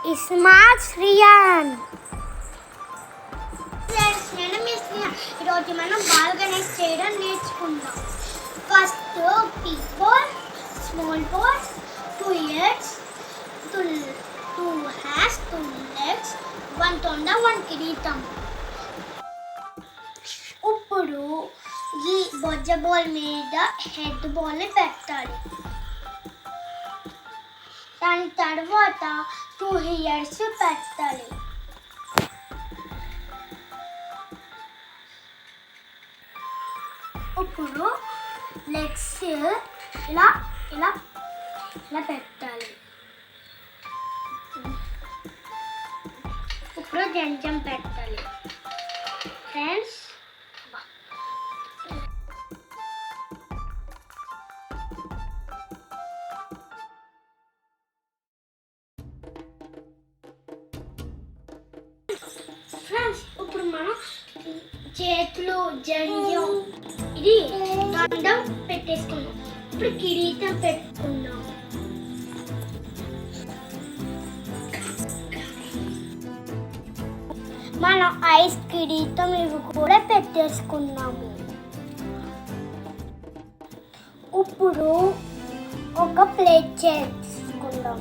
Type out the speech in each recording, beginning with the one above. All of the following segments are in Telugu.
ఇస్మార్ట్ శ్రియాన్. నేను మీ శ్రియ. ఈరోజు మనం బాల్ గణేష్ చేయడం నేర్చుకుందాం. First people, small balls, 2 ears, 2 hands, 2 legs, 1 తొండ, 1 కిరీటం. ఇప్పుడు ఈ బొజ్జ బాల్ మీద హెడ్ బాల్ని పెట్టాలి. దాని తర్వాత 2 ears పెట్టాలి. ఇప్పుడు లెగ్స్ ఇలా ఇలా ఇలా పెట్టాలి. ఇప్పుడు జంజం పెట్టాలి. ఫ్రెండ్స్ ఇప్పుడు మనం చేతులు జంజం ఇది దండం పెట్టేసుకున్నాం. ఇప్పుడు కిరీటం పెట్టుకున్నాం. మనం ఐస్ కిరీటం ఇవి కూడా పెట్టేసుకున్నాము. ఇప్పుడు ఒక ప్లేట్ చేసుకుందాం.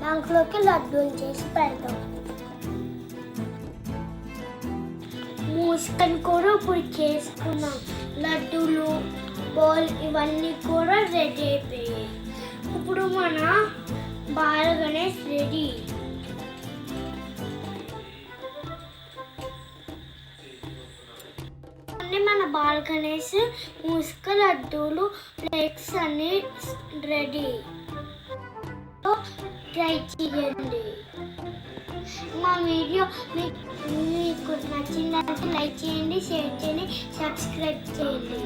దాంట్లోకి లడ్డూలు చేసి పెడతాం. మూసుకొని కూడా ఇప్పుడు చేసుకున్నాం. లడ్డూలు, బాల్ ఇవన్నీ కూడా రెడీ అయిపోయాయి. ఇప్పుడు మన బాల్ గణేష్ రెడీ. మన బాల్ గణేష్ మూసుక లడ్డూలు ప్లేట్స్ అన్ని రెడీ. ట్రై చేయండి. మా వీడియో మీకు నచ్చిందంటే లైక్ చేయండి, షేర్ చేయండి, సబ్స్క్రైబ్ చేయండి.